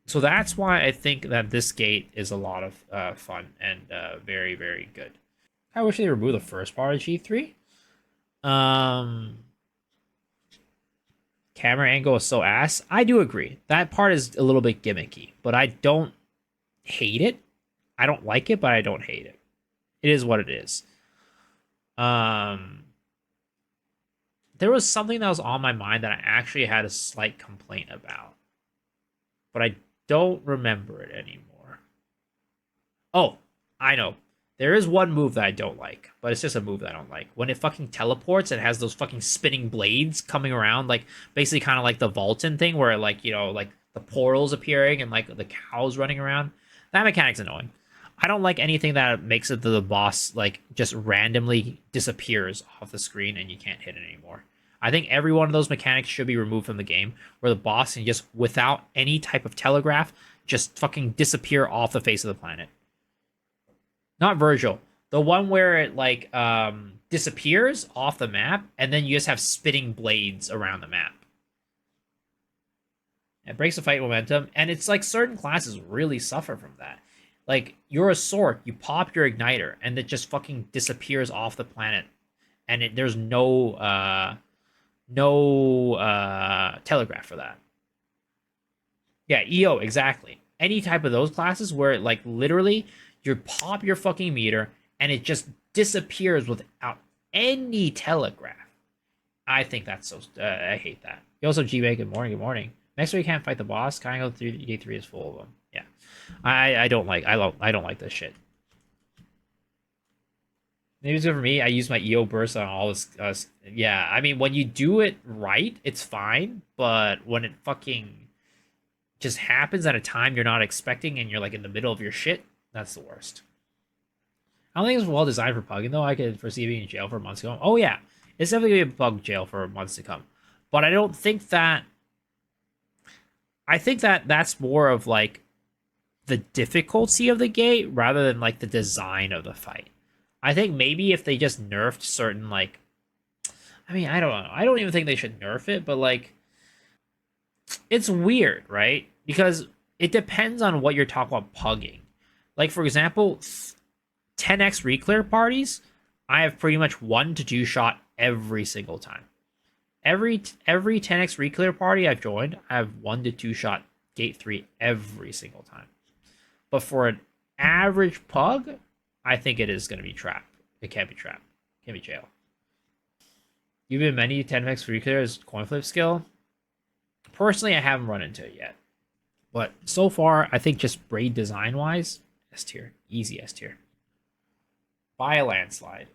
So that's why I think that this gate is a lot of fun and very, very good. I wish they removed the first part of G3. Um, Camera angle is so ass. I do agree. That part is a little bit gimmicky, but I don't hate it. I don't like it, but I don't hate it. It is what it is. There was something that was on my mind that I actually had a slight complaint about, but I don't remember it anymore. Oh, I know. There is one move that I don't like, but it's just a move that I don't like. When it fucking teleports and has those fucking spinning blades coming around, like basically kind of like the Valtan thing, where like, you know, like the portals appearing and like the cows running around. That mechanic's annoying. I don't like anything that makes it to the boss like just randomly disappears off the screen and you can't hit it anymore. I think every one of those mechanics should be removed from the game, where the boss can just, without any type of telegraph, just fucking disappear off the face of the planet. Not Virgil. The one where it like disappears off the map and then you just have spinning blades around the map. It breaks the fight momentum, and it's like certain classes really suffer from that. Like, you're a sword, you pop your igniter, and it just fucking disappears off the planet, and there's no telegraph for that. Yeah, EO, exactly. Any type of those classes where like literally you pop your fucking meter and it just disappears without any telegraph. I think that's so. I hate that. You also G-Bay, good morning, good morning. Next week can't fight the boss. Kayangel 3 is full of them. Yeah, I don't like I don't like this shit. Maybe it's good for me. I use my EO burst on all this. Yeah, I mean when you do it right, it's fine. But when it fucking just happens at a time you're not expecting and you're like in the middle of your shit, that's the worst. I don't think it's well designed for pugging though. I could foresee being in jail for months to come. Oh yeah, it's definitely gonna be a pug jail for months to come. But I don't think that. I think that that's more of like the difficulty of the gate rather than like the design of the fight. I think maybe if they just nerfed certain like, I mean, I don't know. I don't even think they should nerf it, but like, it's weird, right? Because it depends on what you're talking about pugging. Like for example, 10x reclear parties, I have pretty much 1 to 2 shot every single time. Every 10x reclear party I've joined, I have 1 to 2 shot gate 3 every single time. But for an average pug, I think it is going to be trap. It can't be trap. It can't be jail. You've been many 10x reclears coin flip skill. Personally, I haven't run into it yet. But so far, I think just braid design wise, S tier. Easy S tier. By a landslide.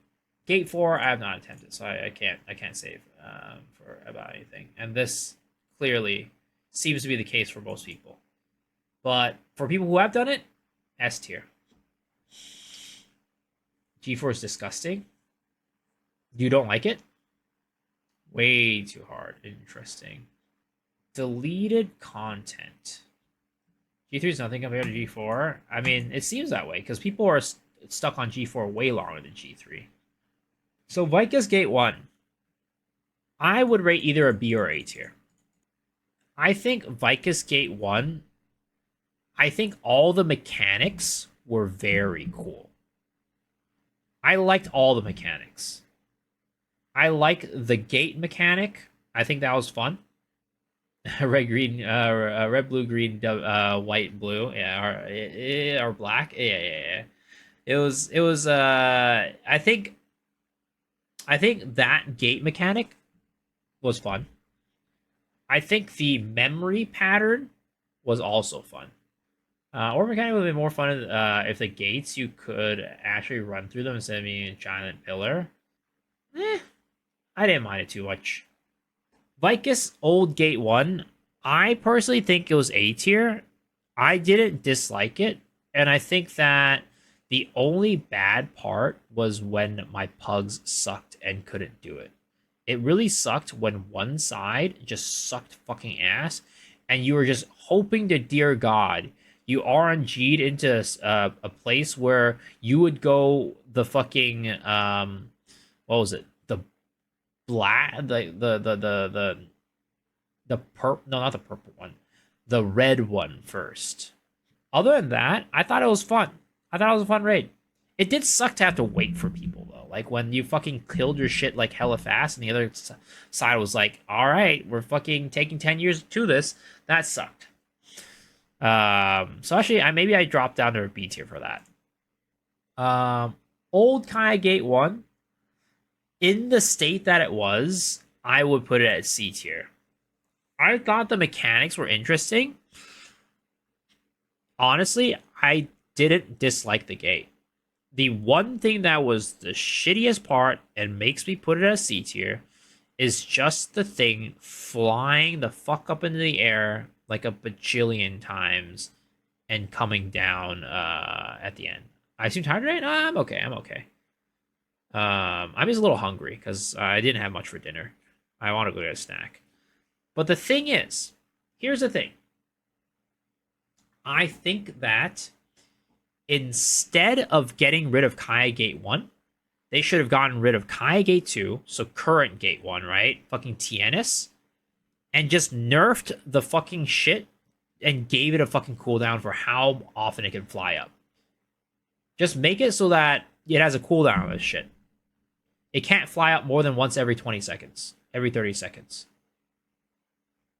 Gate 4, I have not attempted, so I can't save for about anything. And this clearly seems to be the case for most people. But for people who have done it, S tier. G4 is disgusting. You don't like it? Way too hard. Interesting. Deleted content. G3 is nothing compared to G4. I mean, it seems that way because people are stuck on G4 way longer than G3. So Vykas Gate 1. I would rate either a B or A tier. I think Vykas Gate 1, I think all the mechanics were very cool. I liked all the mechanics. I like the gate mechanic. I think that was fun. Red, green, red, blue, green, white, blue, yeah, or black, yeah. It was. I think that gate mechanic was fun. I think the memory pattern was also fun. Or mechanic would have been more fun if the gates you could actually run through them instead of being a giant pillar. I didn't mind it too much. Vykas Old Gate 1, I personally think it was A tier. I didn't dislike it, and I think that the only bad part was when my pugs sucked and couldn't do it. It really sucked when one side just sucked fucking ass, and you were just hoping to dear God you RNG'd into a place where you would go the fucking what was it? The black the purple, no, not the purple one, the red one first. Other than that, I thought it was fun. I thought it was a fun raid. It did suck to have to wait for people though. Like when you fucking killed your shit like hella fast, and the other side was like, "All right, we're fucking taking 10 years to this." That sucked. So actually, maybe I dropped down to a B tier for that. Old Kaya Gate 1, in the state that it was, I would put it at C tier. I thought the mechanics were interesting. Honestly, I didn't dislike the gate. The one thing that was the shittiest part and makes me put it at C tier is just the thing flying the fuck up into the air like a bajillion times and coming down at the end. I seem tired right? No, I'm okay. I'm okay. I'm just a little hungry because I didn't have much for dinner. I want to go get a snack. But the thing is, here's the thing. I think that instead of getting rid of Kaya Gate 1, they should have gotten rid of Kaya Gate 2, so current Gate 1, right? Fucking Tienis. And just nerfed the fucking shit and gave it a fucking cooldown for how often it can fly up. Just make it so that it has a cooldown on this shit. It can't fly up more than once every 20 seconds, every 30 seconds.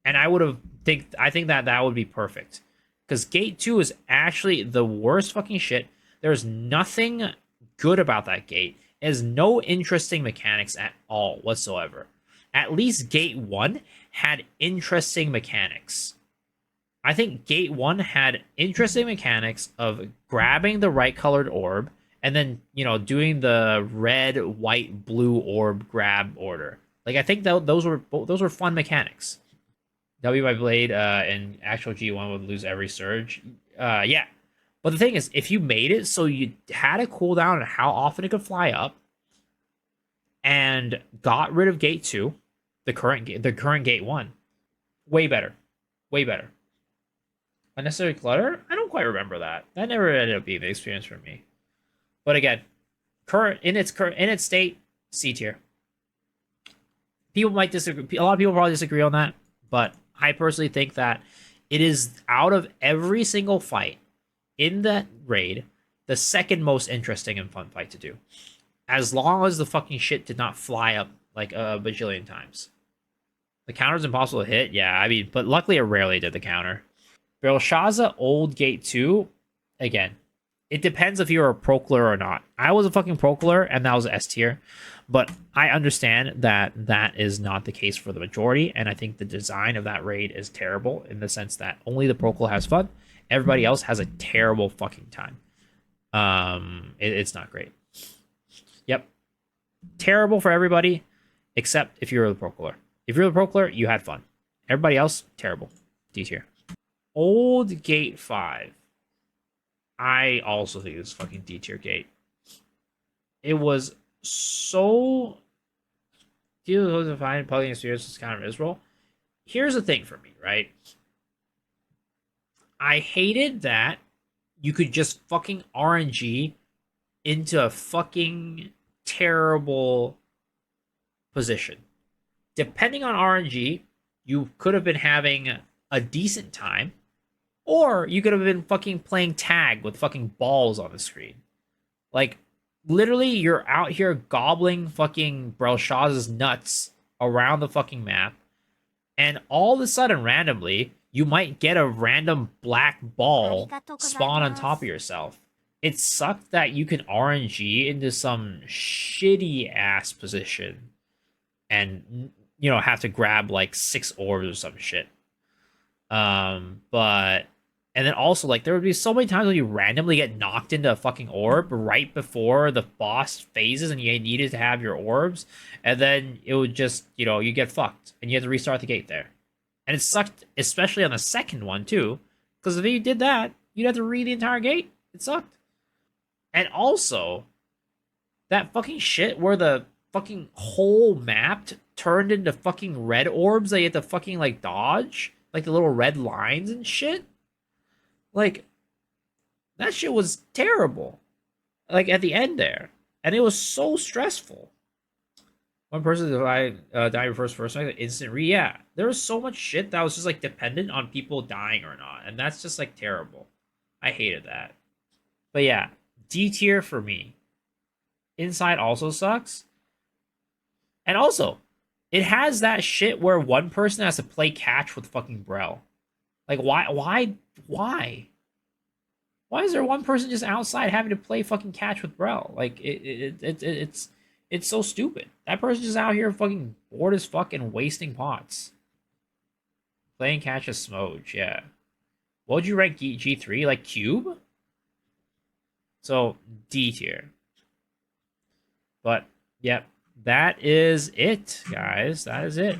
And I think that would be perfect. Because Gate 2 is actually the worst fucking shit. There's nothing good about that gate. It has no interesting mechanics at all whatsoever. At least Gate 1 had interesting mechanics. I think Gate 1 had interesting mechanics of grabbing the right colored orb and then, doing the red, white, blue orb grab order. Like, I think those were fun mechanics. W by Blade in actual G1 would lose every surge. Yeah. But the thing is, if you made it so you had a cooldown on how often it could fly up and got rid of Gate 2, the current Gate 1, way better. Way better. Unnecessary clutter? I don't quite remember that. That never ended up being the experience for me. But again, in its state, C tier. People might disagree. A lot of people probably disagree on that, but I personally think that it is, out of every single fight in that raid, the second most interesting and fun fight to do. As long as the fucking shit did not fly up like a bajillion times. The counter's impossible to hit, yeah, but luckily it rarely did the counter. Brelshaza Old Gate 2, again, it depends if you're a procler or not. I was a fucking procler, and that was S tier. But I understand that that is not the case for the majority, and I think the design of that raid is terrible in the sense that only the procler has fun. Everybody else has a terrible fucking time. It's not great. Yep. Terrible for everybody, except if you're the procler. If you're the procler, you had fun. Everybody else, terrible. D tier. Old Gate 5. I also think it's fucking D tier gate. It was so deal with those defined plugging experiences kind of miserable. Here's the thing for me, right? I hated that you could just fucking RNG into a fucking terrible position. Depending on RNG, you could have been having a decent time, or you could have been fucking playing tag with fucking balls on the screen. Like, literally, you're out here gobbling fucking Brelshaza's nuts around the fucking map, and all of a sudden, randomly, you might get a random black ball spawn on top of yourself. It sucked that you can RNG into some shitty ass position and, have to grab like 6 orbs or some shit. But and then also, like, there would be so many times when you randomly get knocked into a fucking orb right before the boss phases and you needed to have your orbs, and then it would just, you get fucked and you have to restart the gate there. And it sucked, especially on the second one too, because if you did that, you'd have to read the entire gate. It sucked. And also, that fucking shit where the fucking whole map turned into fucking red orbs that you had to fucking, like, dodge, like the little red lines and shit. Like, That shit was terrible. Like at the end there, and it was so stressful. One person died first, like instant re. Yeah, there was so much shit that was just like dependent on people dying or not, and that's just like terrible. I hated that. But yeah, D tier for me. Inside also sucks, and also, it has that shit where one person has to play catch with fucking Brel. Like, why? Why is there one person just outside having to play fucking catch with Brel? Like, it's so stupid. That person's just out here fucking bored as fuck and wasting pots. Playing catch as Smoge, yeah. What would you rank G3? Like Cube? So, D tier. But, yep, that is it, guys. That is it.